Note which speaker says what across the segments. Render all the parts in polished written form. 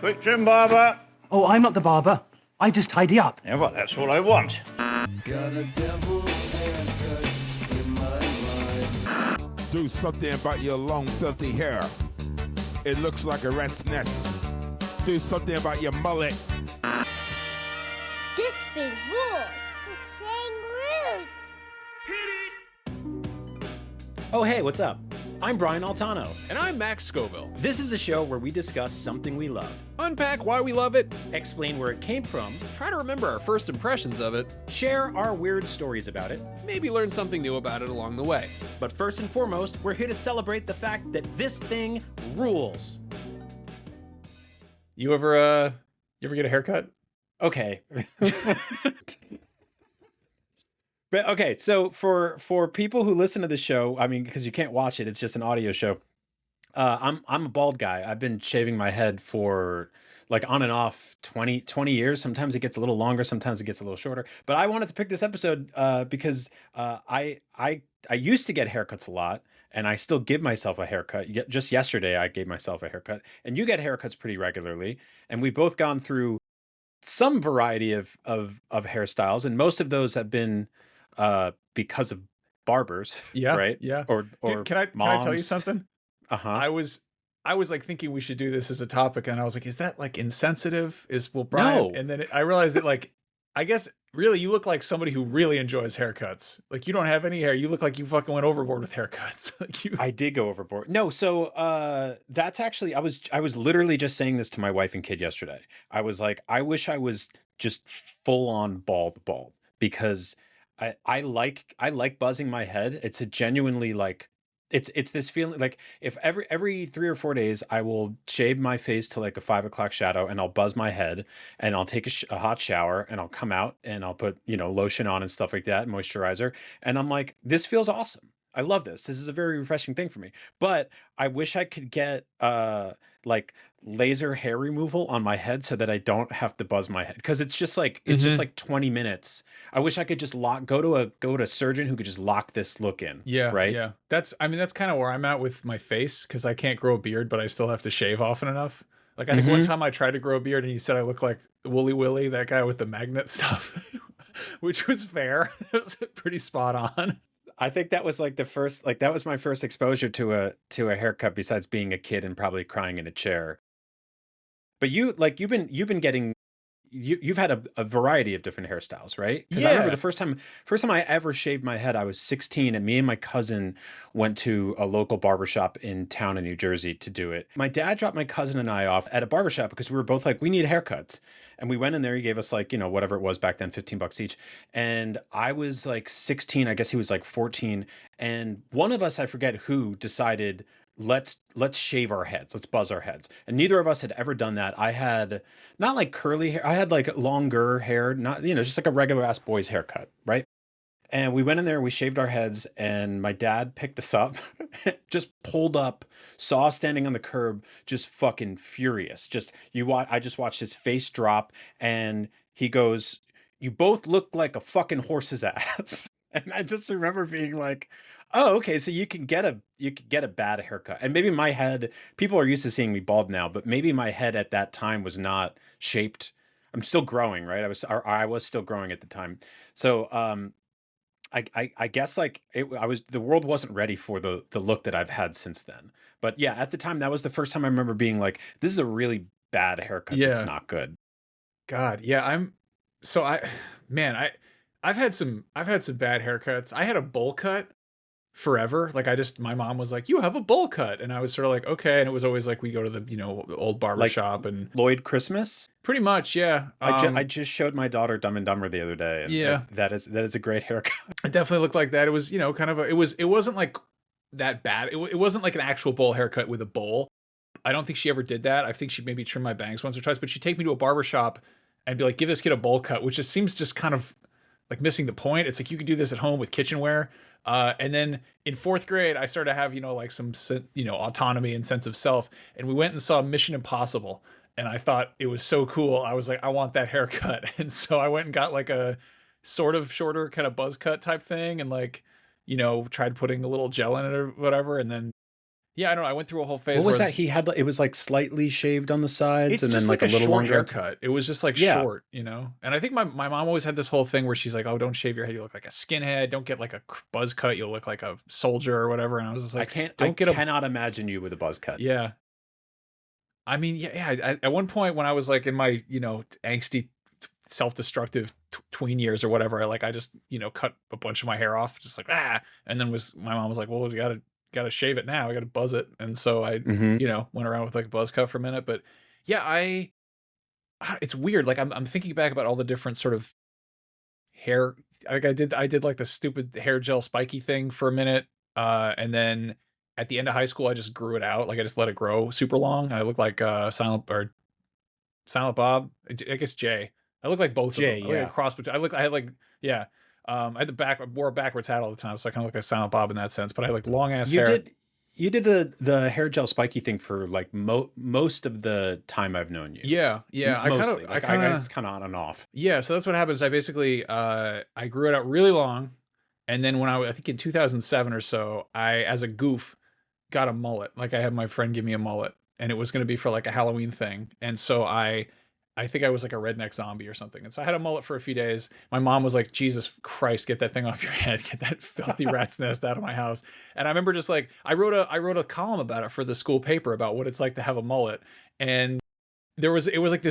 Speaker 1: Quick trim, barber.
Speaker 2: Oh, I'm not the barber. I just tidy up.
Speaker 1: Yeah, well, that's all I want.
Speaker 3: Got a devil's haircut in my mind.
Speaker 4: Do something about your long, filthy hair. It looks like a rat's nest. Do something about your mullet.
Speaker 5: This thing rules. The thing rules.
Speaker 6: Oh, hey, what's up? I'm Brian Altano.
Speaker 7: And I'm Max Scoville.
Speaker 6: This is a show where we discuss something we love,
Speaker 7: Unpack why we love it,
Speaker 6: explain where it came from,
Speaker 7: try to remember our first impressions of it,
Speaker 6: share our weird stories about it.
Speaker 7: maybe learn something new about it along the way.
Speaker 6: But first and foremost, we're here to celebrate the fact that this thing rules.
Speaker 7: You ever get a haircut?
Speaker 6: Okay. But okay, so for people who listen to the show, I mean, because you can't watch it, it's just an audio show. I'm a bald guy. I've been shaving my head for like on and off 20 years. Sometimes it gets a little longer, sometimes it gets a little shorter. But I wanted to pick this episode because I used to get haircuts a lot, and I still give myself a haircut. Just yesterday, I gave myself a haircut, and you get haircuts pretty regularly, and we've both gone through some variety of hairstyles, and most of those have been because of barbers.
Speaker 8: Yeah,
Speaker 6: right.
Speaker 8: Yeah.
Speaker 6: Or
Speaker 8: Dude, can I tell you something?
Speaker 6: Uh-huh.
Speaker 8: I was like thinking we should do this as a topic, and I was like, is that like insensitive? Brian?
Speaker 6: No.
Speaker 8: And then I realized that like, I guess really you look like somebody who really enjoys haircuts. Like you don't have any hair. You look like you fucking went overboard with haircuts. Like you.
Speaker 6: I did go overboard. No, so that's actually I was literally just saying this to my wife and kid yesterday. I was like, I wish I was just full on bald because I like buzzing my head. It's a genuinely like it's this feeling like if every 3 or 4 days I will shave my face to like a 5 o'clock shadow, and I'll buzz my head, and I'll take a hot shower, and I'll come out and I'll put lotion on and stuff like that, moisturizer, and I'm like, this feels awesome. I love this. This is a very refreshing thing for me. But I wish I could get like laser hair removal on my head so that I don't have to buzz my head, because it's just like 20 minutes. I wish I could just go to a surgeon who could just lock this look in.
Speaker 8: Yeah.
Speaker 6: Right.
Speaker 8: Yeah. That's kind of where I'm at with my face, because I can't grow a beard, but I still have to shave often enough. Like I think one time I tried to grow a beard, and you said I look like Wooly Willy, that guy with the magnet stuff, which was fair. It was pretty spot on.
Speaker 6: I think that was like that was my first exposure to a haircut, besides being a kid and probably crying in a chair. But you've been getting you've had a variety of different hairstyles, right? Because I remember the first time I ever shaved my head, I was 16, and me and my cousin went to a local barbershop in town in New Jersey to do it. My dad dropped my cousin and I off at a barbershop because we were both like, we need haircuts. And we went in there, he gave us like, whatever it was back then, $15 each. And I was like 16, I guess he was like 14. And one of us, I forget who, decided, let's shave our heads, let's buzz our heads. And neither of us had ever done that. I had not like curly hair, I had like longer hair, not just like a regular ass boy's haircut, right? And we went in there, we shaved our heads, and my dad picked us up, just pulled up, saw us standing on the curb, just fucking furious. I just watched his face drop, and he goes, "You both look like a fucking horse's ass." And I just remember being like, oh, okay, so you can get a bad haircut. And maybe my head, people are used to seeing me bald now, but maybe my head at that time was not shaped. I'm still growing, right? I was still growing at the time. So I guess like the world wasn't ready for the look that I've had since then. But yeah, at the time, that was the first time I remember being like, this is a really bad haircut. Yeah. That's not good.
Speaker 8: God, yeah, I've had some bad haircuts. I had a bowl cut forever. Like my mom was like, you have a bowl cut. And I was sort of like, okay. And it was always like, we go to the, old barber shop and
Speaker 6: Lloyd Christmas.
Speaker 8: Pretty much. Yeah.
Speaker 6: I just showed my daughter Dumb and Dumber the other day. And
Speaker 8: yeah.
Speaker 6: That is a great haircut.
Speaker 8: It definitely looked like that. It was, kind of it wasn't like that bad. It wasn't like an actual bowl haircut with a bowl. I don't think she ever did that. I think she maybe trimmed my bangs once or twice, but she'd take me to a barber shop and be like, give this kid a bowl cut, which just seems just kind of like missing the point. It's like, you could do this at home with kitchenware. And then in 4th grade, I started to have, like some, autonomy and sense of self. And we went and saw Mission Impossible. And I thought it was so cool. I was like, I want that haircut. And so I went and got like a sort of shorter kind of buzz cut type thing. And like, tried putting a little gel in it or whatever. And then Yeah, I don't know. I went through a whole phase.
Speaker 6: What was
Speaker 8: where
Speaker 6: that? He had it was like slightly shaved on the sides,
Speaker 8: It's
Speaker 6: and
Speaker 8: just
Speaker 6: then
Speaker 8: like
Speaker 6: like
Speaker 8: a
Speaker 6: a little
Speaker 8: short
Speaker 6: longer.
Speaker 8: haircut. It was just like short, you know. And I think my mom always had this whole thing where she's like, "Oh, don't shave your head. You look like a skinhead. Don't get like a buzz cut. You'll look like a soldier or whatever." And I was just like,
Speaker 6: I cannot imagine you with a buzz cut.
Speaker 8: Yeah. I mean, yeah. At one point when I was like in my, you know, angsty, self-destructive tween years or whatever, I just, you know, cut a bunch of my hair off, just like and then my mom was like, "Well, you gotta shave it now. I gotta buzz it." And so I, you know, went around with like a buzz cut for a minute. But yeah, it's weird. Like I'm thinking back about all the different sort of hair. Like I did like the stupid hair gel spiky thing for a minute, and then at the end of high school, I just grew it out. Like I just let it grow super long. I looked like Silent Bob. I guess Jay. I look like both
Speaker 6: Jay,
Speaker 8: of them. I look like a cross between. I had like, yeah. I had wore a backwards hat all the time, so I kind of look like Silent Bob in that sense. But I had like long ass hair.
Speaker 6: You did the hair gel spiky thing for like most of the time I've known you.
Speaker 8: Yeah.
Speaker 6: Mostly.
Speaker 8: I kind of
Speaker 6: it's kind of on and off.
Speaker 8: Yeah, so that's what happens. I basically I grew it out really long, and then when I think in 2007 or so, I as a goof got a mullet. Like I had my friend give me a mullet, and it was going to be for like a Halloween thing, and so I think I was like a redneck zombie or something. And so I had a mullet for a few days. My mom was like, "Jesus Christ, get that thing off your head. Get that filthy rat's nest out of my house." And I remember just like, I wrote a column about it for the school paper about what it's like to have a mullet. And it was like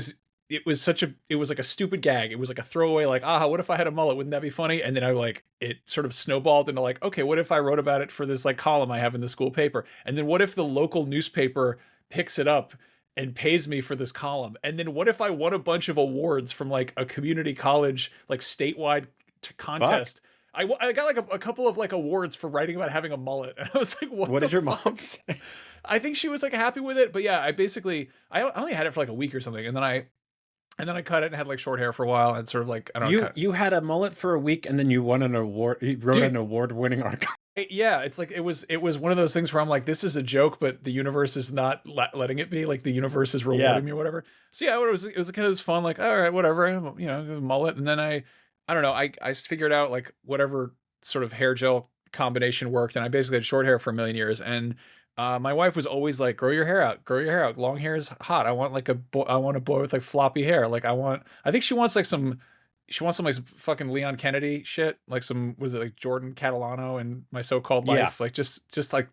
Speaker 8: a stupid gag. It was like a throwaway, like, what if I had a mullet? Wouldn't that be funny? And then it sort of snowballed into like, okay, what if I wrote about it for this like column I have in the school paper? And then what if the local newspaper picks it up and pays me for this column? And then what if I won a bunch of awards from like a community college, like statewide contest? I got like a couple of like awards for writing about having a mullet. And I was like, what
Speaker 6: did your
Speaker 8: fuck?
Speaker 6: mom say?
Speaker 8: I think she was like happy with it. But yeah, I only had it for like a week or something. And then I cut it and had like short hair for a while and sort of like, I don't know.
Speaker 6: You had a mullet for a week and then you won an award. You wrote an award-winning article.
Speaker 8: Yeah, it's like it was one of those things where I'm like, this is a joke, but the universe is not letting it be. Like the universe is rewarding me or whatever. So yeah, it was kind of this fun, like, all right, whatever, you know, a mullet. And then I don't know, I figured out like whatever sort of hair gel combination worked, and I basically had short hair for a million years. And my wife was always like, grow your hair out. Long hair is hot. I want a boy with like floppy hair. Like I think she wants like some like fucking Leon Kennedy shit, like some, was it like Jordan Catalano and My So-Called Life, like just like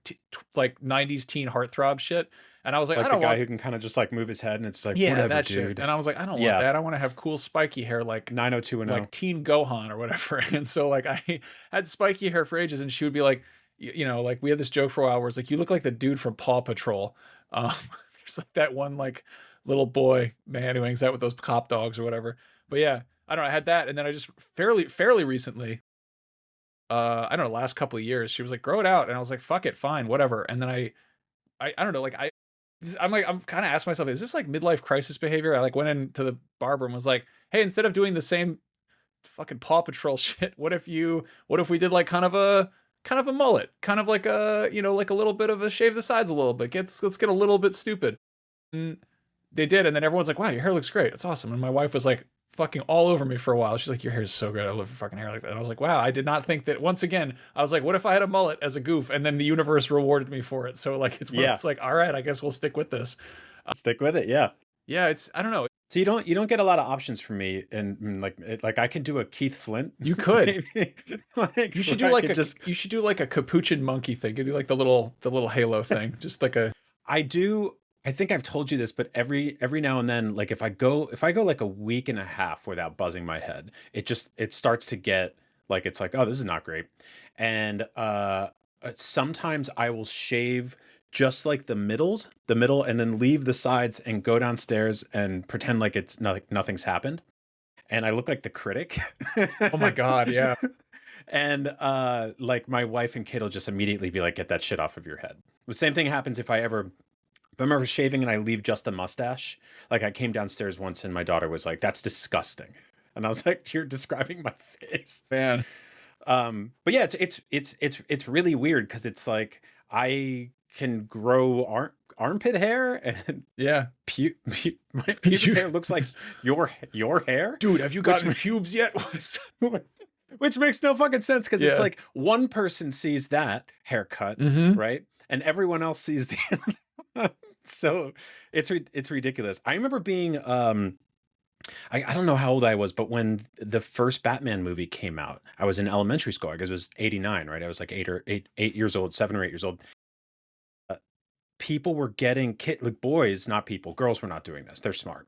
Speaker 8: like 90s teen heartthrob shit. And I was like,
Speaker 6: like
Speaker 8: I don't
Speaker 6: the guy
Speaker 8: want
Speaker 6: who can kind of just like move his head and it's like,
Speaker 8: yeah,
Speaker 6: whatever,
Speaker 8: that
Speaker 6: dude.
Speaker 8: shit. And I was like, I don't want that. I want to have cool spiky hair like
Speaker 6: 90210.
Speaker 8: like Teen Gohan or whatever. And so like I had spiky hair for ages, and she would be like, you know, like we had this joke for a while where it's like, you look like the dude from Paw Patrol. There's like that one like little boy man who hangs out with those cop dogs or whatever. But yeah, I don't know. I had that, and then I just fairly recently, I don't know, last couple of years, she was like, grow it out, and I was like, fuck it, fine, whatever. And then I don't know, like I'm kind of asking myself, is this like midlife crisis behavior? I like went into the barber and was like, hey, instead of doing the same fucking Paw Patrol shit, what if we did like kind of a mullet, kind of like a, you know, like a little bit of a shave the sides a little bit. Let's get a little bit stupid. And they did, and then everyone's like, wow, your hair looks great. It's awesome. And my wife was like fucking all over me for a while. She's like, your hair is so good. I love your fucking hair like that. And I was like, wow, I did not think that. Once again, I was like, what if I had a mullet as a goof, and then the universe rewarded me for it? So like it's like, all right, I guess we'll stick with this.
Speaker 6: Stick with it, yeah.
Speaker 8: Yeah, I don't know.
Speaker 6: So you don't get a lot of options from me, and like I can do a Keith Flint.
Speaker 8: You could.
Speaker 6: Like,
Speaker 8: you should do like you should do like a capuchin monkey thing. You do like the little halo thing, just like a.
Speaker 6: I think I've told you this, but every now and then, like if I go like a week and a half without buzzing my head, it starts to get like, it's like, oh, this is not great. And sometimes I will shave just like the middle, and then leave the sides and go downstairs and pretend like it's nothing's happened. And I look like the critic.
Speaker 8: Oh my God. Yeah.
Speaker 6: And like my wife and kid will just immediately be like, get that shit off of your head. The same thing happens if I'm ever shaving and I leave just the mustache. Like I came downstairs once and my daughter was like, that's disgusting. And I was like, you're describing my face,
Speaker 8: man.
Speaker 6: But yeah, it's really weird, because it's like can grow armpit hair, and
Speaker 8: yeah,
Speaker 6: my pubic hair looks like your hair.
Speaker 8: Dude, have you gotten pubes yet?
Speaker 6: Which makes no fucking sense, because it's like one person sees that haircut, right? and everyone else sees the so it's ridiculous. I remember being I don't know how old I was, but when the first Batman movie came out, I was in elementary school. I guess it was 89, right? I was like 8 years old, 7 or 8 years old. People were getting like boys, not people, girls were not doing this. They're smart.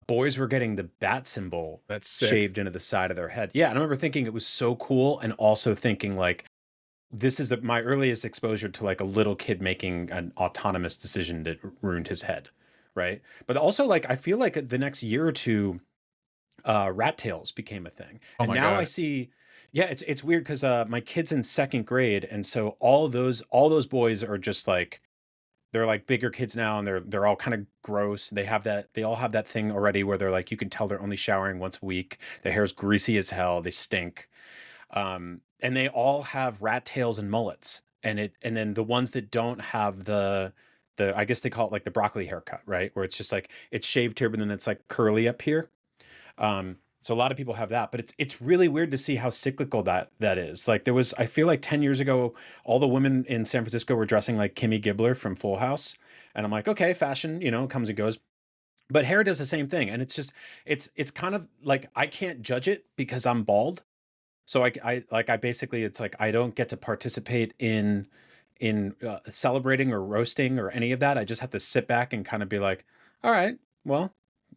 Speaker 6: Boys were getting the bat symbol
Speaker 8: That's sick.
Speaker 6: shaved into the side of their head. Yeah, and I remember thinking it was so cool, and also thinking like, this is my earliest exposure to like a little kid making an autonomous decision that ruined his head, right? But also like I feel like the next year or two, rat tails became a thing,
Speaker 8: Oh
Speaker 6: and
Speaker 8: my
Speaker 6: now
Speaker 8: God.
Speaker 6: I see. Yeah, it's weird because my kid's in second grade, and so all those boys are just like, they're like bigger kids now, and they're all kind of gross. They all have that thing already where they're like, you can tell they're only showering once a week. Their hair's greasy as hell. They stink. And they all have rat tails and mullets. And then the ones that don't have the I guess they call it like the broccoli haircut, right? Where it's just like it's shaved here, but then it's like curly up here. So a lot of people have that, but it's really weird to see how cyclical that is. Like I feel like 10 years ago, all the women in San Francisco were dressing like Kimmy Gibbler from Full House. And I'm like, okay, fashion, comes and goes. But hair does the same thing. And it's just, it's kind of like, I can't judge it because I'm bald. So I basically, it's like, I don't get to participate in celebrating or roasting or any of that. I just have to sit back and kind of be like, all right, well,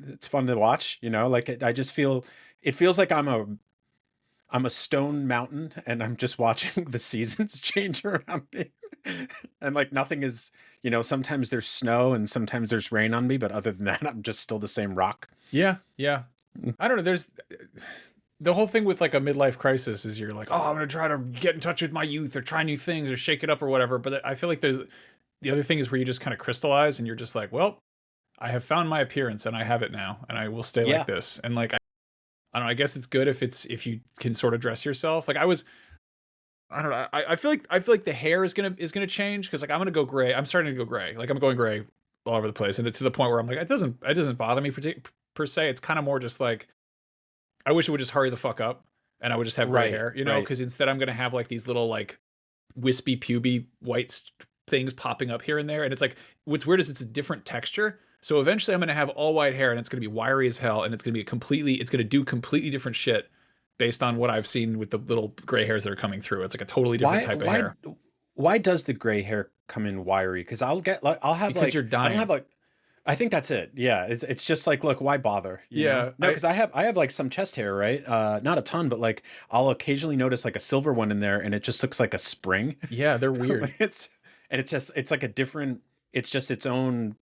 Speaker 6: it's fun to watch, like I just feel, it feels like I'm a stone mountain and I'm just watching the seasons change around me. And like nothing is, sometimes there's snow and sometimes there's rain on me, but other than that, I'm just still the same rock.
Speaker 8: Yeah. I don't know. There's the whole thing with like a midlife crisis is you're like, oh, I'm going to try to get in touch with my youth or try new things or shake it up or whatever. But I feel like the other thing is where you just kind of crystallize and you're just like, well, I have found my appearance and I have it now and I will stay like this. And like, I don't know, I guess it's good if you can sort of dress yourself. Like I don't know. I feel like the hair is gonna change because like I'm gonna go gray. I'm starting to go gray. Like I'm going gray all over the place, and to the point where I'm like, it doesn't bother me per se. It's kind of more just like, I wish it would just hurry the fuck up and I would just have gray hair, because instead I'm gonna have like these little like wispy puby white things popping up here and there, and it's like what's weird is it's a different texture. So eventually I'm going to have all white hair and it's going to be wiry as hell. And it's going to do completely different shit based on what I've seen with the little gray hairs that are coming through. It's like a totally different type of hair.
Speaker 6: Why does the gray hair come in wiry? Because I'll have
Speaker 8: because you're dying.
Speaker 6: I don't have like, I think that's it. Yeah. It's just like, look, why bother? You know? No, because I have like some chest hair, right? Not a ton, but like I'll occasionally notice like a silver one in there and it just looks like a spring.
Speaker 8: Yeah. They're weird.
Speaker 6: it's like a different, it's just its own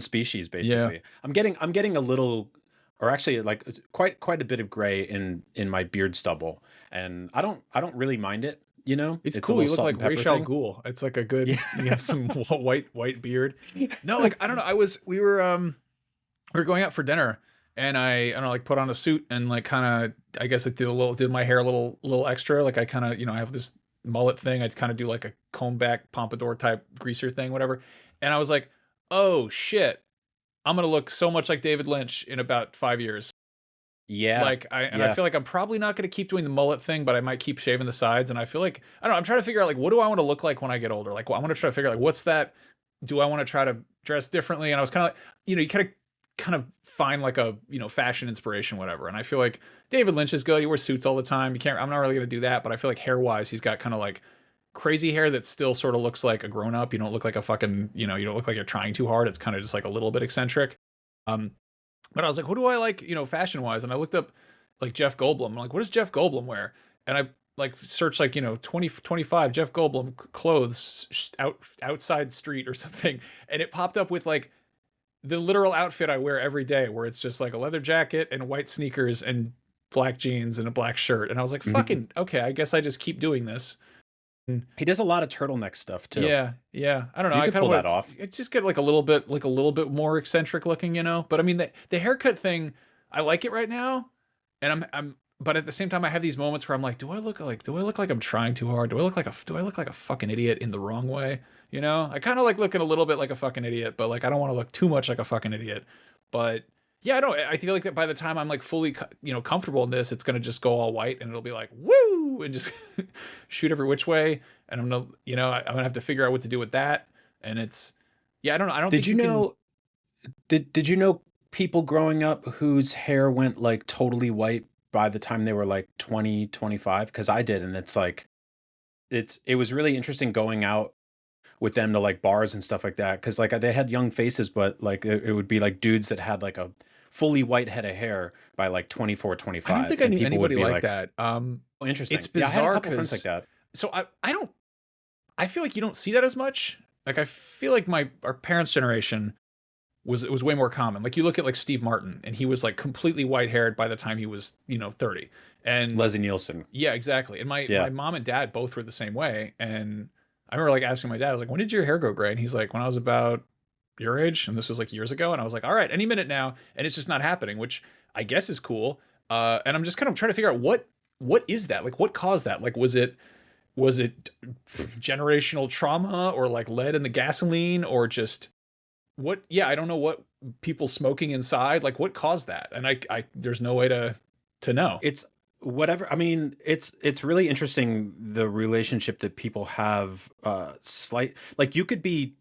Speaker 6: species basically. Yeah. I'm getting a little, or actually like quite a bit of gray in my beard stubble, and I don't really mind it.
Speaker 8: It's cool. You look like Ra's al Ghul. It's like a good. You have some white beard. No, like I don't know. We were going out for dinner, and I don't know, like put on a suit and like kind of I guess it did my hair a little extra. Like I kind of I have this mullet thing. I kind of do like a comb back pompadour type greaser thing, whatever. And I was like, oh shit, I'm gonna look so much like David Lynch in about 5 years.
Speaker 6: Yeah.
Speaker 8: I feel like I'm probably not gonna keep doing the mullet thing, but I might keep shaving the sides. And I feel like I don't know. I'm trying to figure out like what do I want to look like when I get older. Like I want to try to figure out like what's that. Do I want to try to dress differently? And I was kind of like you kind of find like a fashion inspiration, whatever. And I feel like David Lynch is good. He wears suits all the time. I'm not really gonna do that, but I feel like hair wise, he's got kind of like crazy hair that still sort of looks like a grown up. You don't look like a fucking, you don't look like you're trying too hard. It's kind of just like a little bit eccentric. But I was like, who do I like, fashion wise? And I looked up like Jeff Goldblum. I'm like, what does Jeff Goldblum wear? And I like searched like, 2025 Jeff Goldblum clothes outside street or something. And it popped up with like the literal outfit I wear every day, where it's just like a leather jacket and white sneakers and black jeans and a black shirt. And I was like, fucking, okay, I guess I just keep doing this.
Speaker 6: He does a lot of turtleneck stuff too.
Speaker 8: Yeah. I don't know.
Speaker 6: You
Speaker 8: I
Speaker 6: could
Speaker 8: kind
Speaker 6: pull
Speaker 8: of
Speaker 6: that off.
Speaker 8: It just get like a little bit more eccentric looking, But I mean, the haircut thing, I like it right now, and I'm. But at the same time, I have these moments where I'm like, do I look like I'm trying too hard? Do I look like a fucking idiot in the wrong way? I kind of like looking a little bit like a fucking idiot, but like I don't want to look too much like a fucking idiot. But yeah, I feel like that by the time I'm like fully, comfortable in this, it's gonna just go all white and it'll be like woo and just shoot every which way. and I'm gonna, I'm gonna have to figure out what to do with that. And it's, yeah, I don't know. I don't
Speaker 6: Did
Speaker 8: think
Speaker 6: you
Speaker 8: can-
Speaker 6: know? Did you know people growing up whose hair went like totally white by the time they were like 20, 25? Because I did, and it's like it was really interesting going out with them to like bars and stuff like that. Because like they had young faces, but like it would be like dudes that had like a fully white head of hair by like 24, 25.
Speaker 8: I don't think I
Speaker 6: and
Speaker 8: knew
Speaker 6: people would
Speaker 8: anybody
Speaker 6: be
Speaker 8: like that.
Speaker 6: Oh, interesting.
Speaker 8: It's
Speaker 6: Yeah, I had a
Speaker 8: bizarre
Speaker 6: couple friends
Speaker 8: 'cause-
Speaker 6: like that.
Speaker 8: So I feel like you don't see that as much. Like I feel like our parents' generation was way more common. Like you look at like Steve Martin, and he was like completely white haired by the time he was 30. And
Speaker 6: Leslie Nielsen.
Speaker 8: yeah, exactly. And my
Speaker 6: Yeah.
Speaker 8: mom and dad both were the same way. And I remember like asking my dad, I was like, when did your hair go gray? And he's like, when I was about your age, and this was like years ago. And I was like, all right, any minute now. And it's just not happening, which I guess is cool. And I'm just kind of trying to figure out what is that? Like what caused that? Like was it generational trauma, or like lead in the gasoline, or just what? Yeah, I don't know what people smoking inside, like what caused that. And I there's no way to know.
Speaker 6: It's whatever. I mean, it's really interesting, the relationship that people have, like you could be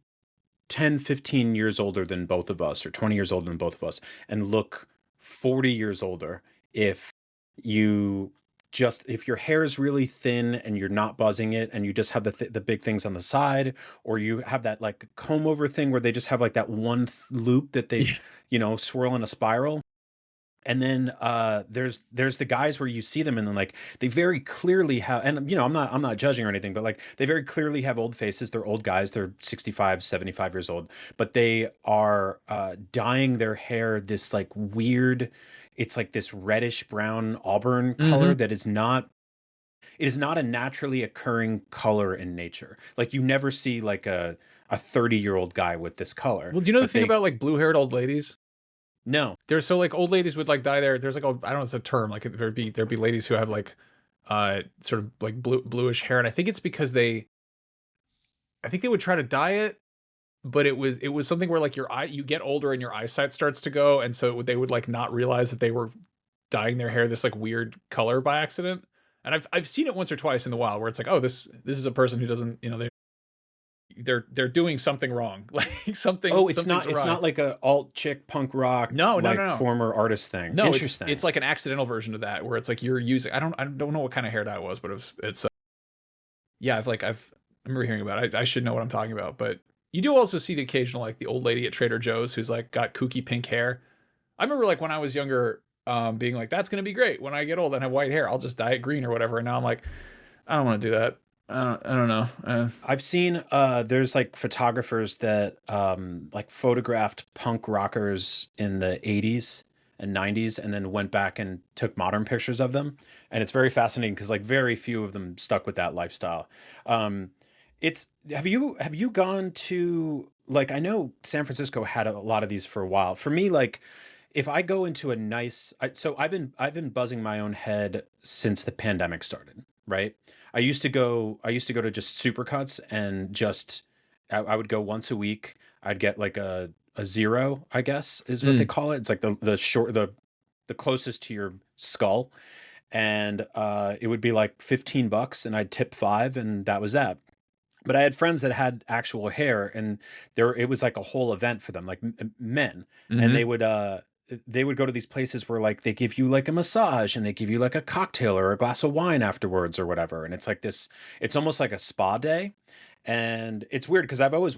Speaker 6: 10, 15 years older than both of us, or 20 years older than both of us, and look 40 years older if you if your hair is really thin and you're not buzzing it, and you just have the big things on the side, or you have that like comb over thing where they just have like that one loop that they swirl in a spiral. And then there's the guys where you see them, and then like they very clearly have, and I'm not judging or anything, but like they very clearly have old faces. They're old guys. They're 65, 75 years old, but they are dyeing their hair this like weird, it's like this reddish brown auburn color that is not, it is not a naturally occurring color in nature. Like you never see like a 30-year-old guy with this color.
Speaker 8: Well, do you know the
Speaker 6: But
Speaker 8: thing about like blue-haired old ladies?
Speaker 6: No.
Speaker 8: There's so like old ladies would like dye there's like I don't know, it's a term, like there'd be ladies who have like sort of like bluish hair, and I think it's because I think they would try to dye it, but it was something where like you get older and your eyesight starts to go, and so they would like not realize that they were dyeing their hair this like weird color by accident. And I've seen it once or twice in the wild where it's like, oh, this is a person who doesn't, they're doing something wrong, like something.
Speaker 6: Oh, it's
Speaker 8: something's awry.
Speaker 6: not like a alt chick punk rock.
Speaker 8: No,
Speaker 6: former artist thing.
Speaker 8: No,
Speaker 6: Interesting.
Speaker 8: it's like an accidental version of that where it's like you're using. I don't know what kind of hair dye it was, but it's. Yeah, I remember hearing about it. I should know what I'm talking about, but you do also see the occasional like the old lady at Trader Joe's who's like got kooky pink hair. I remember like when I was younger, being like, that's gonna be great when I get old and have white hair. I'll just dye it green or whatever. And now I'm like, I don't want to do that. I don't know.
Speaker 6: I've seen there's like photographers that like photographed punk rockers in the 80s and 90s, and then went back and took modern pictures of them, and it's very fascinating because like very few of them stuck with that lifestyle. It's have you gone to, like, I know San Francisco had a lot of these for a while. For me, like if I go into a nice, so I've been buzzing my own head since the pandemic started, right? I used to go to just supercuts, and just I would go once a week. I'd get like a zero, I guess is what they call it. It's like the closest to your skull, and it would be like $15, and I'd tip $5, and that was that. But I had friends that had actual hair, and it was like a whole event for them, like men, and they would go to these places where like they give you like a massage, and they give you like a cocktail or a glass of wine afterwards or whatever. And it's like this, it's almost like a spa day. And it's weird because I've always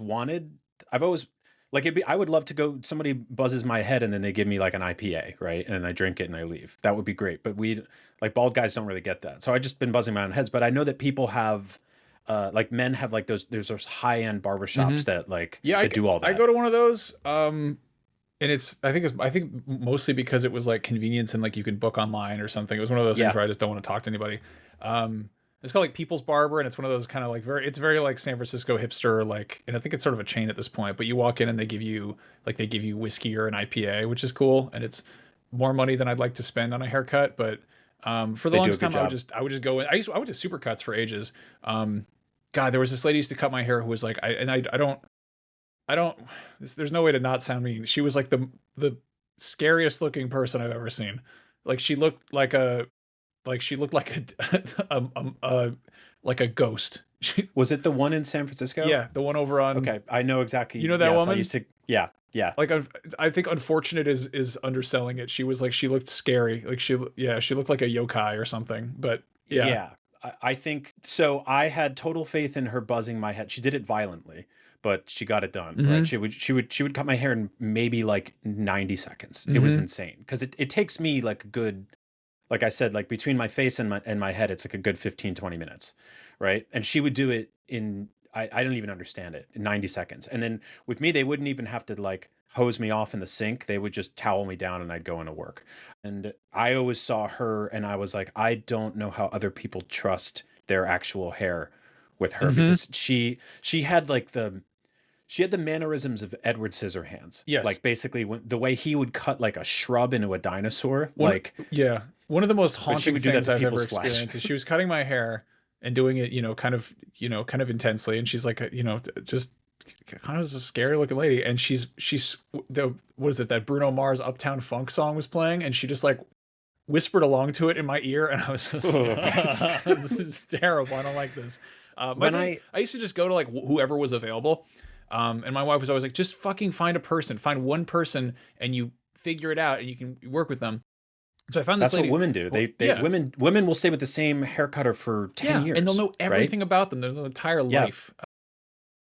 Speaker 6: like I would love to go, somebody buzzes my head and then they give me like an IPA, right? And I drink it and I leave. That would be great. But like bald guys don't really get that. So I just been buzzing my own heads, but I know that people have, like men have like there's those high-end barbershops that like that do all that.
Speaker 8: I go to one of those. And I think mostly because it was like convenience and like you can book online or something. It was one of those things where I just don't want to talk to anybody. It's called like People's Barber, and it's one of those kind of like very like San Francisco hipster, like, and I think it's sort of a chain at this point, but you walk in and they give you whiskey or an IPA, which is cool. And it's more money than I'd like to spend on a haircut. But for the longest time, I would just go in. I went to Supercuts for ages. God, there was this lady who used to cut my hair who was like, there's no way to not sound mean. She was like the scariest looking person I've ever seen. Like she looked like a like a ghost.
Speaker 6: Was it the one in San Francisco?
Speaker 8: Yeah, the one over on.
Speaker 6: Okay, I know exactly.
Speaker 8: You know that
Speaker 6: yes,
Speaker 8: woman?
Speaker 6: I used to. Yeah, yeah.
Speaker 8: Like I think unfortunate is underselling it. She was like she looked scary. Like she looked like a yokai or something. But yeah.
Speaker 6: Yeah. I think so. I had total faith in her buzzing my head. She did it violently, but she got it done. Right? She would cut my hair in maybe like 90 seconds. It was insane because it takes me like a good, like I said, like between my face and my head, it's like a good 15, 20 minutes, right? And she would do it in I don't even understand it in 90 seconds. And then with me, they wouldn't even have to like hose me off in the sink. They would just towel me down and I'd go into work. And I always saw her and I was like, I don't know how other people trust their actual hair with her because she had like she had the mannerisms of Edward Scissorhands.
Speaker 8: Yes.
Speaker 6: Like basically the way he would cut like a shrub into a dinosaur.
Speaker 8: One of the most haunting
Speaker 6: would do that
Speaker 8: things
Speaker 6: to
Speaker 8: I've ever
Speaker 6: people's flesh.
Speaker 8: experienced is she was cutting my hair and doing it, kind of intensely. And she's like, just kind of a scary looking lady. And she's what is it? That Bruno Mars Uptown Funk song was playing. And she just like whispered along to it in my ear. And I was just like, this is terrible. I don't like this. I used to just go to like whoever was available. And my wife was always like, just fucking find one person and you figure it out and you can work with them. So I found this lady.
Speaker 6: That's what women do. Women will stay with the same hair cutter for 10 years.
Speaker 8: And they'll know everything about them, their entire life.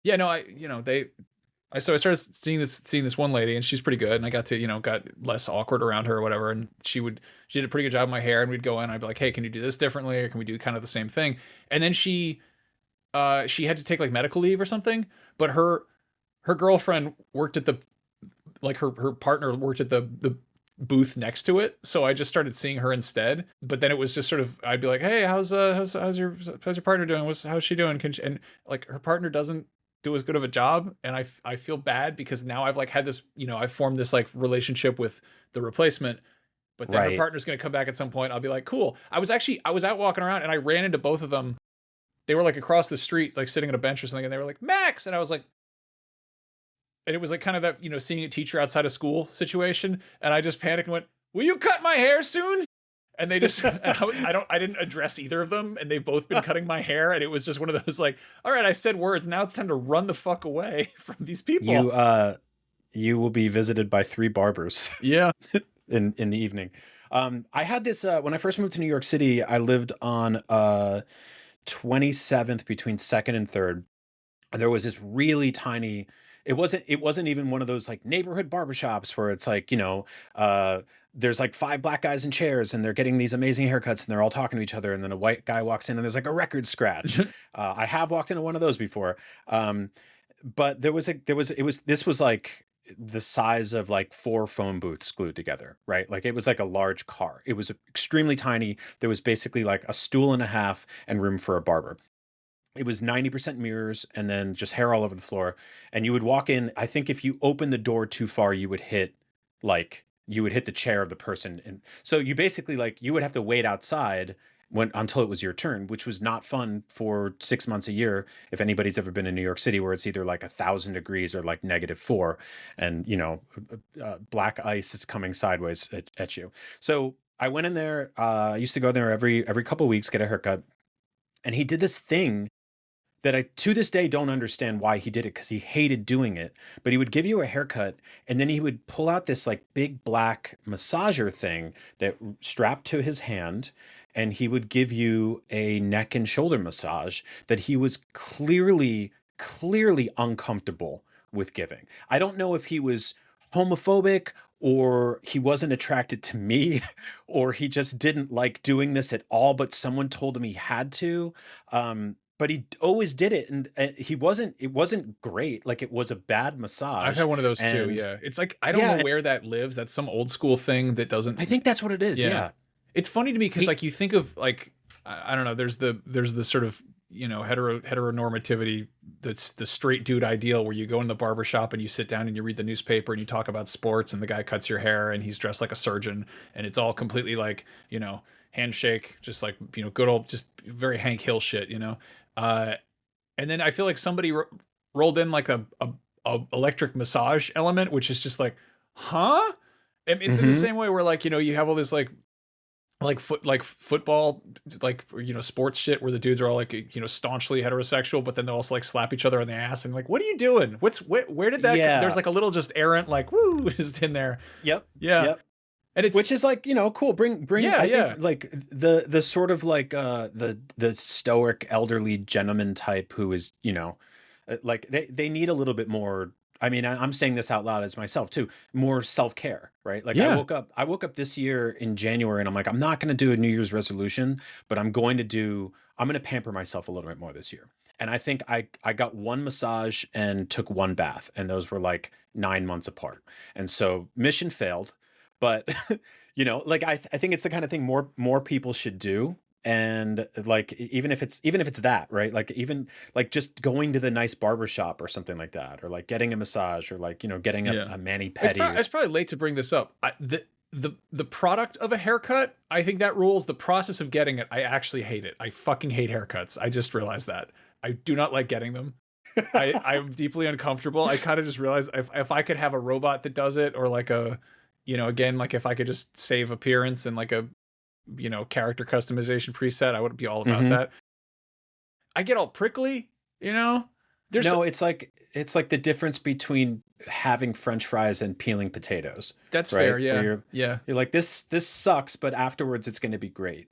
Speaker 8: So I started seeing this one lady and she's pretty good. And I got to, got less awkward around her or whatever. And she did a pretty good job of my hair and we'd go in and I'd be like, hey, can you do this differently? Or can we do kind of the same thing? And then she had to take like medical leave or something, but her girlfriend worked at her partner worked at the booth next to it, so I just started seeing her instead. But then it was just sort of, I'd be like, hey, how's your partner doing? How's she doing? And like her partner doesn't do as good of a job, and I feel bad because now I've like had this, I've formed this like relationship with the replacement, but then her partner's gonna come back at some point. I'll be like, cool. I was out walking around and I ran into both of them. They were like across the street, like sitting on a bench or something, and they were like, Max, and I was like. And it was like kind of that, seeing a teacher outside of school situation. And I just panicked and went, will you cut my hair soon? And they just, I didn't address either of them. And they've both been cutting my hair. And it was just one of those like, all right, I said words. Now it's time to run the fuck away from these people.
Speaker 6: You will be visited by 3 barbers.
Speaker 8: Yeah.
Speaker 6: in the evening. I had this, when I first moved to New York City, I lived on 27th between 2nd and 3rd. And there was this really tiny, it wasn't even one of those like neighborhood barbershops where it's like, there's like 5 black guys in chairs and they're getting these amazing haircuts and they're all talking to each other. And then a white guy walks in and there's like a record scratch. I have walked into one of those before. But this was like the size of like 4 phone booths glued together, right? Like it was like a large car. It was extremely tiny. There was basically like a stool and a half and room for a barber. It was 90% mirrors and then just hair all over the floor. And you would walk in. I think if you opened the door too far, you would hit the chair of the person. And so you basically you would have to wait outside until it was your turn, which was not fun for 6 months a year. If anybody's ever been in New York City where it's either like 1,000 degrees or like -4 and, black ice is coming sideways at you. So I went in there. I used to go there every couple of weeks, get a haircut. And he did this thing that I, to this day, don't understand why he did it because he hated doing it. But he would give you a haircut and then he would pull out this like big black massager thing that strapped to his hand. And he would give you a neck and shoulder massage that he was clearly uncomfortable with giving. I don't know if he was homophobic or he wasn't attracted to me or he just didn't like doing this at all, but someone told him he had to. But he always did it, and it wasn't great. Like it was a bad massage.
Speaker 8: I've had one of those too. Yeah, it's like I don't know where that lives. That's some old school thing that doesn't.
Speaker 6: I think that's what it is. Yeah,
Speaker 8: it's funny to me because like you think of like I don't know. There's the sort of heteronormativity that's the straight dude ideal where you go in the barbershop and you sit down and you read the newspaper and you talk about sports and the guy cuts your hair and he's dressed like a surgeon and it's all completely like handshake, just like good old just very Hank Hill shit. And then I feel like somebody rolled in like a electric massage element, which is just like, huh? And it's in the same way where like, you have all this like like football, like, you know, sports shit where the dudes are all like, you know, staunchly heterosexual, but then they'll also like slap each other on the ass and like, what are you doing? Where did that?
Speaker 6: Yeah.
Speaker 8: There's like a little just errant like woo just in there.
Speaker 6: Yep.
Speaker 8: Yeah.
Speaker 6: Yep.
Speaker 8: And it's
Speaker 6: Which is like, you know, cool. Bring
Speaker 8: Yeah,
Speaker 6: I
Speaker 8: yeah.
Speaker 6: think like the sort of like the stoic elderly gentleman type who is, you know, like they need a little bit more. I mean, I'm saying this out loud as myself too, more self-care, right? Like
Speaker 8: Yeah.
Speaker 6: I woke up this year in January and I'm like, I'm not going to do a New Year's resolution, but I'm going to pamper myself a little bit more this year. And I think I got one massage and took one bath, and those were like 9 months apart. And so mission failed, but you know, like I think it's the kind of thing more people should do. And like even if it's that, right, like even like just going to the nice barber shop or something like that, or like getting a massage, or like, you know, getting a mani pedi.
Speaker 8: It's probably late to bring this up. The product of a haircut, I think that rules. The process of getting it, I actually hate it. I fucking hate haircuts. I just realized that. I do not like getting them. I'm deeply uncomfortable. I kind of just realized if I could have a robot that does it, or like a, you know, again, like if I could just save appearance and like a, you know, character customization preset, I would be all about that. I get all prickly, you know.
Speaker 6: It's like the difference between having French fries and peeling potatoes.
Speaker 8: That's
Speaker 6: right?
Speaker 8: fair. Yeah.
Speaker 6: Where you're like, this sucks, but afterwards it's going to be great.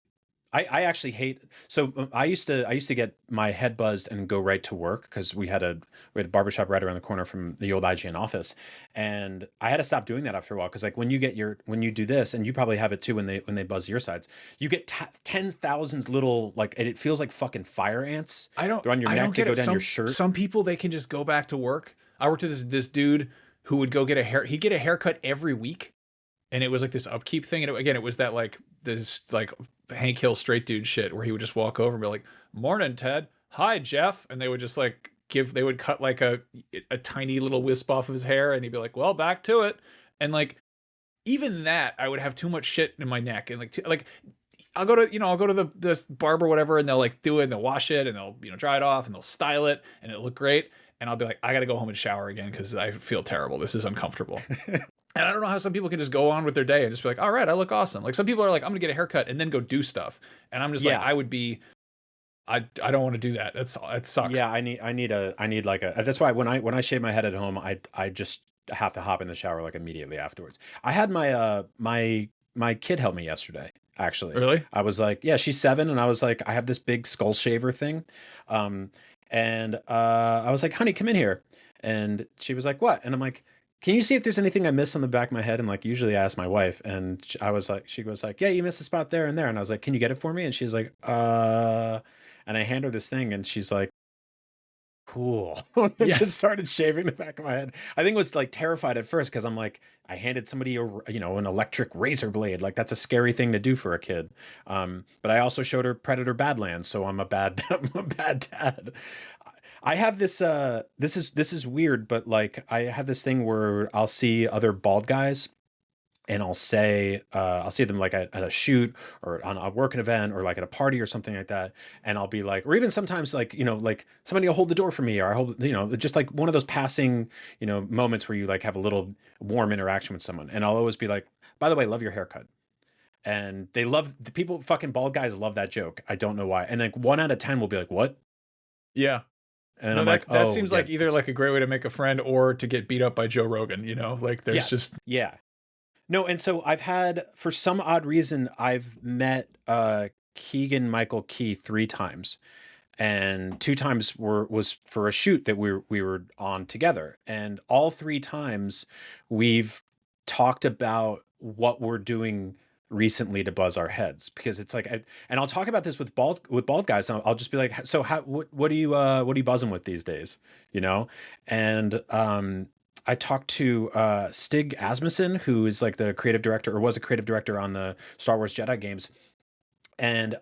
Speaker 6: I actually hate. So I used to get my head buzzed and go right to work because we had a barbershop right around the corner from the old IGN office, and I had to stop doing that after a while because like when you do this, and you probably have it too when they buzz your sides, you get 10,000 little like, and it feels like fucking fire ants. They're on your neck to go down your shirt.
Speaker 8: Some people, they can just go back to work. I worked with this dude who would go get he'd get a haircut every week. And it was like this upkeep thing. And it was that like this like Hank Hill straight dude shit where he would just walk over and be like, "Morning, Ted. Hi, Jeff." And they would just like they would cut like a tiny little wisp off of his hair, and he'd be like, "Well, back to it." And like even that, I would have too much shit in my neck, and like I'll go to this barber or whatever, and they'll like do it, and they'll wash it, and they'll, you know, dry it off, and they'll style it, and it'll look great. And I'll be like, I got to go home and shower again because I feel terrible. This is uncomfortable. And I don't know how some people can just go on with their day and just be like, all right, I look awesome. Like some people are like, I'm going to get a haircut and then go do stuff. And I'm just like, I don't want to do that. It sucks.
Speaker 6: Yeah. I need like that's why when I shave my head at home, I just have to hop in the shower like immediately afterwards. I had my kid help me yesterday. Actually.
Speaker 8: Really?
Speaker 6: I was like, yeah, she's 7. And I was like, I have this big skull shaver thing. And I was like, honey, come in here. And she was like, what? And I'm like, can you see if there's anything I missed on the back of my head? And like, usually I ask my wife, and she goes like, yeah, you missed a spot there and there. And I was like, can you get it for me? And she's like, and I hand her this thing, and she's like, cool. Just started shaving the back of my head. I think was like terrified at first because I'm like, I handed somebody an electric razor blade. Like that's a scary thing to do for a kid. But I also showed her Predator Badlands, so I'm a bad dad. I have this this is weird, but like I have this thing where I'll see other bald guys, and I'll see them like at a shoot or on a working event or like at a party or something like that. And I'll be like, or even sometimes like, you know, like somebody will hold the door for me, or I hold, you know, just like one of those passing, you know, moments where you like have a little warm interaction with someone. And I'll always be like, by the way, love your haircut. And the people, fucking bald guys love that joke. I don't know why. And like 1 out of 10 will be like, what?
Speaker 8: Yeah.
Speaker 6: And
Speaker 8: no,
Speaker 6: I'm
Speaker 8: that,
Speaker 6: like,
Speaker 8: that seems like either like a great way to make a friend or to get beat up by Joe Rogan, you know, like there's just.
Speaker 6: Yeah. No. And so for some odd reason, I've met Keegan Michael Key 3 times, and 2 times was for a shoot that we were on together. And all 3 times we've talked about what we're doing recently to buzz our heads, because it's like, and I'll talk about this with bald guys. I'll just be like, so what are you buzzing with these days? You know? And, I talked to Stig Asmussen, who is like the creative director, or was a creative director on the Star Wars Jedi games. And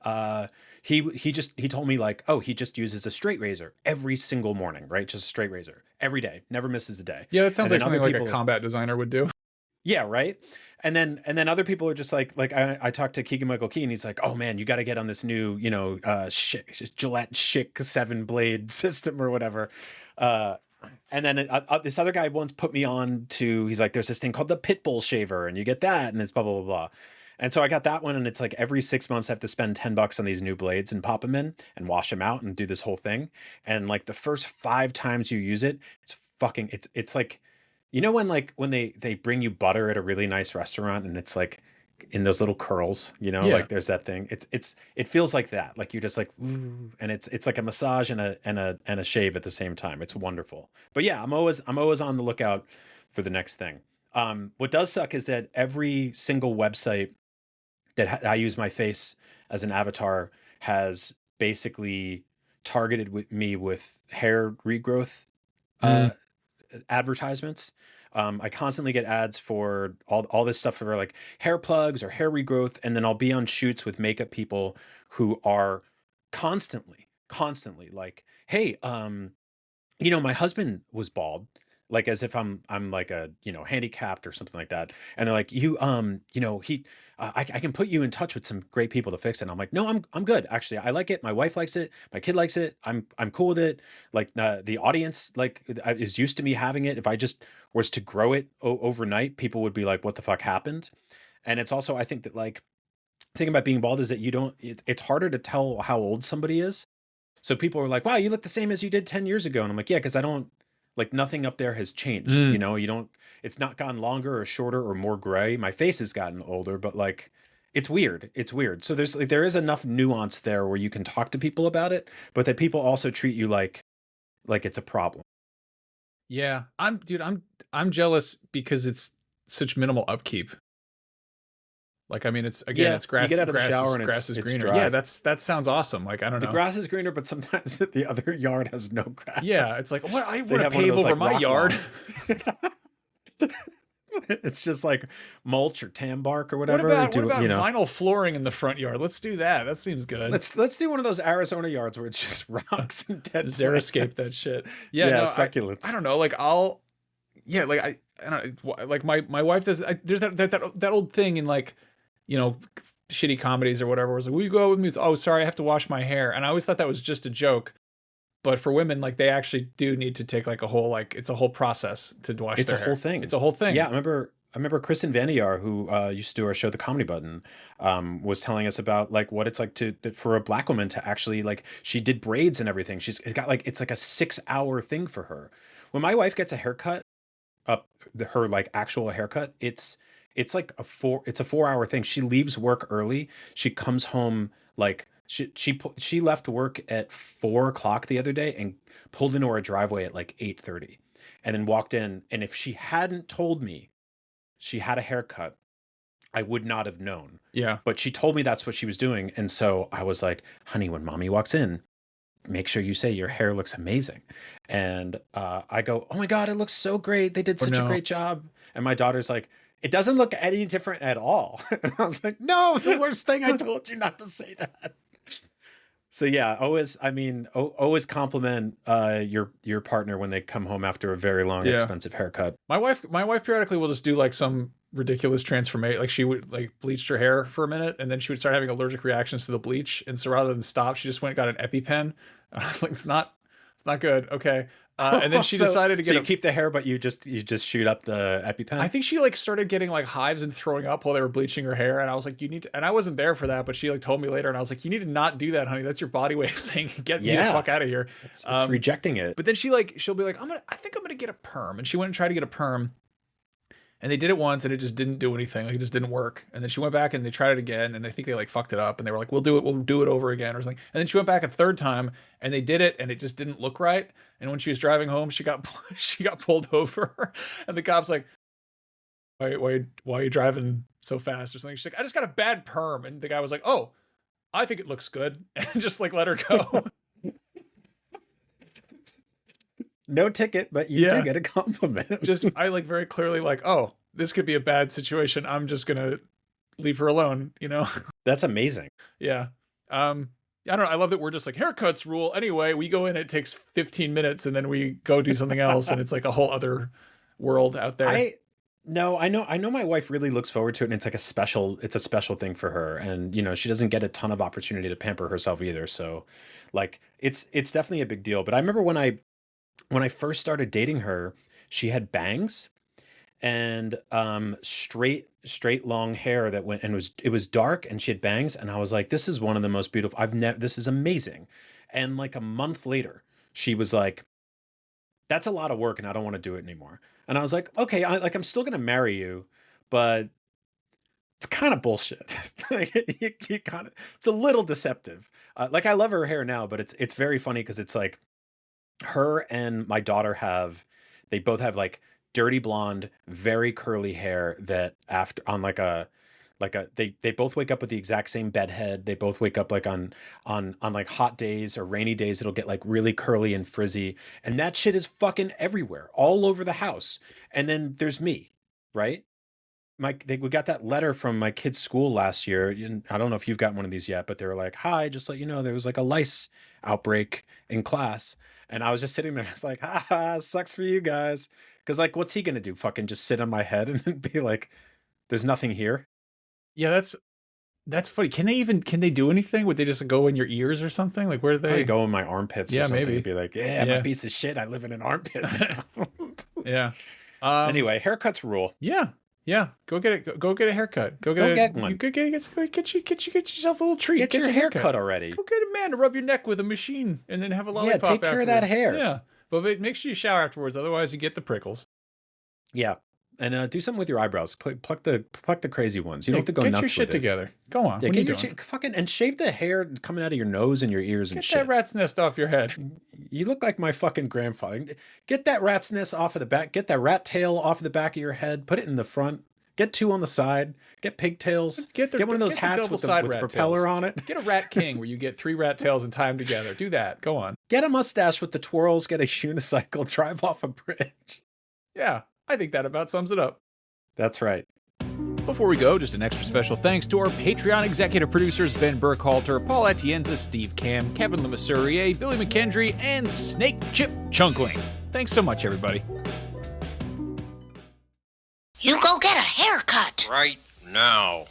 Speaker 6: he told me like, oh, he just uses a straight razor every single morning, right? Just a straight razor every day, never misses a day.
Speaker 8: Yeah, that sounds like something like a combat designer would do.
Speaker 6: Yeah, right. And then other people are just like I talked to Keegan Michael Key, and he's like, oh man, you got to get on this new, you know, Gillette Schick 7-blade system or whatever. And then this other guy once put me on to, he's like, there's this thing called the Pitbull shaver, and you get that, and it's blah, blah, blah, blah. And so I got that one, and it's like every 6 months I have to spend $10 on these new blades and pop them in and wash them out and do this whole thing. And like the first 5 times you use it, it's like, you know, when they bring you butter at a really nice restaurant and it's like in those little curls, you know,
Speaker 8: Yeah.
Speaker 6: like there's that thing. It feels like that. Like you're just like, ooh, and it's like a massage and a shave at the same time. It's wonderful. But yeah, I'm always on the lookout for the next thing. What does suck is that every single website that I use my face as an avatar has basically targeted me with hair regrowth advertisements. I constantly get ads for all this stuff for like hair plugs or hair regrowth, and then I'll be on shoots with makeup people who are constantly like, hey, you know, my husband was bald, like as if I'm like a, you know, handicapped or something like that. And they're like, you know, I can put you in touch with some great people to fix it. And I'm like, no, I'm good. Actually, I like it. My wife likes it. My kid likes it. I'm cool with it. Like the audience like is used to me having it. If I just was to grow it overnight, people would be like, what the fuck happened? And it's also, I think that like, the thing about being bald is that it's harder to tell how old somebody is. So people are like, wow, you look the same as you did 10 years ago. And I'm like, yeah, because I don't, like, nothing up there has changed. You know, it's not gotten longer or shorter or more gray. My face has gotten older, but like, it's weird. It's weird. So there is enough nuance there where you can talk to people about it, but that people also treat you like it's a problem.
Speaker 8: Yeah, I'm jealous because it's such minimal upkeep. Like, I mean, it's grass.
Speaker 6: You get out of the shower and
Speaker 8: grass is
Speaker 6: it's
Speaker 8: greener.
Speaker 6: dry.
Speaker 8: Yeah, that sounds awesome. Like, I don't know.
Speaker 6: The grass is greener, but sometimes the other yard has no grass.
Speaker 8: Yeah, it's like, what? I
Speaker 6: They
Speaker 8: want to
Speaker 6: have one of
Speaker 8: pave
Speaker 6: those,
Speaker 8: over
Speaker 6: like,
Speaker 8: my
Speaker 6: rock
Speaker 8: yard.
Speaker 6: lawns. It's just like mulch or tan bark or
Speaker 8: What
Speaker 6: whatever.
Speaker 8: about
Speaker 6: you know,
Speaker 8: vinyl flooring in the front yard? Let's do that. That seems good.
Speaker 6: let's do one of those Arizona yards where it's just rocks and dead
Speaker 8: Xeriscape
Speaker 6: plants.
Speaker 8: that shit.
Speaker 6: Yeah,
Speaker 8: no,
Speaker 6: succulents.
Speaker 8: I don't know. Like I don't know. Like my wife does. There's that old thing in, like, you know, shitty comedies or whatever. Where it's like, will you go out with me? It's, oh, sorry, I have to wash my hair. And I always thought that was just a joke. But for women, like, they actually do need to take like a whole, like, it's a whole process to wash
Speaker 6: It's
Speaker 8: their
Speaker 6: a
Speaker 8: hair.
Speaker 6: whole thing.
Speaker 8: It's a whole thing.
Speaker 6: Yeah, I remember Kristen Vandiar, who used to do our show, The Comedy Button, was telling us about like what it's like for a black woman to actually, like, she did braids and everything. It's like a 6-hour thing for her. When my wife gets a haircut, her like actual haircut, it's like a 4-hour thing. She leaves work early. She comes home like she left work at 4 o'clock the other day and pulled into our driveway at like 8:30, and then walked in. And if she hadn't told me she had a haircut, I would not have known.
Speaker 8: Yeah.
Speaker 6: But she told me that's what she was doing, and so I was like, honey, when mommy walks in, make sure you say your hair looks amazing. And I go, oh my God, it looks so great. They did such a great job. And my daughter's like, it doesn't look any different at all. And I was like, no, the worst thing, I told you not to say that. So yeah, always compliment your partner when they come home after a very long, expensive haircut.
Speaker 8: My wife periodically will just do like some ridiculous transformation. Like, she would like bleached her hair for a minute, and then she would start having allergic reactions to the bleach. And so rather than stop, she just went and got an EpiPen. And I was like, it's not good. Okay. And then she decided to get.
Speaker 6: So you keep the hair, but you just shoot up the EpiPen.
Speaker 8: I think she like started getting like hives and throwing up while they were bleaching her hair, and I was like, you need to. And I wasn't there for that, but she like told me later, and I was like, you need to not do that, honey. That's your body way of saying get me the fuck out of here.
Speaker 6: It's rejecting it.
Speaker 8: But then she'll be like, I think I'm gonna get a perm, and she went and tried to get a perm. And they did it once, and it just didn't do anything. Like, it just didn't work. And then she went back and they tried it again, and I think they like fucked it up. And they were like, we'll do it over again or something. And then she went back a third time, and they did it, and it just didn't look right. And when she was driving home, she got pulled over, and the cop's like, why are you driving so fast or something? She's like, I just got a bad perm. And the guy was like, oh, I think it looks good, and just like let her go.
Speaker 6: No ticket, but you do get a compliment.
Speaker 8: Just, I like very clearly like, oh, this could be a bad situation. I'm just gonna leave her alone, you know?
Speaker 6: That's amazing.
Speaker 8: Yeah. I don't know. I love that we're just like, haircuts rule. Anyway, we go in, it takes 15 minutes, and then we go do something else, and it's like a whole other world out there.
Speaker 6: I know my wife really looks forward to it, and it's a special thing for her. And you know, she doesn't get a ton of opportunity to pamper herself either. So like it's definitely a big deal. But I remember when I first started dating her, she had bangs, and straight long hair that went, and it was dark, and she had bangs, and I was like, this is one of the most beautiful. This is amazing. And like a month later, she was like, that's a lot of work and I don't want to do it anymore. And I was like, okay, I'm still gonna marry you, but it's kind of bullshit. Like, you kind of, it's a little deceptive. Like, I love her hair now, but it's very funny because it's like her and my daughter they both have like dirty blonde, very curly hair that after on they both wake up with the exact same bed head. They both wake up like on like hot days or rainy days, it'll get like really curly and frizzy. And that shit is fucking everywhere, all over the house. And then there's me, right? We got that letter from my kid's school last year. I don't know if you've gotten one of these yet, but they were like, hi, just let you know, there was like a lice outbreak in class. And I was just sitting there. I was like, ha, sucks for you guys. Because like, what's he going to do? Fucking just sit on my head and be like, there's nothing here.
Speaker 8: Yeah, that's funny. Can they do anything? Would they just go in your ears or something? Like, where do
Speaker 6: Probably
Speaker 8: they
Speaker 6: go in my armpits or
Speaker 8: Yeah,
Speaker 6: something
Speaker 8: maybe.
Speaker 6: and be like, yeah, I'm
Speaker 8: Yeah.
Speaker 6: a piece of shit. I live in an armpit now.
Speaker 8: Yeah.
Speaker 6: Anyway, haircuts rule.
Speaker 8: Yeah. Yeah. Go get it. Go get a haircut. Go
Speaker 6: get one.
Speaker 8: You get yourself a little treat.
Speaker 6: Get your hair cut already.
Speaker 8: Go get a man to rub your neck with a machine and then have a lollipop
Speaker 6: take care of that
Speaker 8: afterwards.
Speaker 6: hair.
Speaker 8: Yeah. But make sure you shower afterwards, otherwise you get the prickles.
Speaker 6: Yeah. And do something with your eyebrows. Pluck the crazy ones. You don't have to go
Speaker 8: get
Speaker 6: nuts
Speaker 8: your shit
Speaker 6: with it.
Speaker 8: together. Go on.
Speaker 6: Yeah,
Speaker 8: what are you
Speaker 6: get your
Speaker 8: doing?
Speaker 6: fucking and shave the hair coming out of your nose and your ears and
Speaker 8: Get
Speaker 6: shit.
Speaker 8: that rat's nest off your head.
Speaker 6: You look like my fucking grandfather. Get that rat's nest off of the back. Get that rat tail off of the back of your head. Put it in the front. Get two on the side. Get pigtails.
Speaker 8: Get
Speaker 6: one of those
Speaker 8: get the
Speaker 6: hats
Speaker 8: double
Speaker 6: with
Speaker 8: side
Speaker 6: the
Speaker 8: rat
Speaker 6: propeller
Speaker 8: tails.
Speaker 6: on it.
Speaker 8: Get a rat king where you get 3 rat tails and tie them together. Do that. Go on.
Speaker 6: Get a mustache with the twirls. Get a unicycle. Drive off a bridge.
Speaker 8: Yeah, I think that about sums it up.
Speaker 6: That's right.
Speaker 8: Before we go, just an extra special thanks to our Patreon executive producers Ben Burkhalter, Paul Atienza, Steve Cam, Kevin Lemasurier, Billy McKendry, and Snake Chip Chunkling. Thanks so much, everybody.
Speaker 9: You go get a haircut.
Speaker 1: Right now.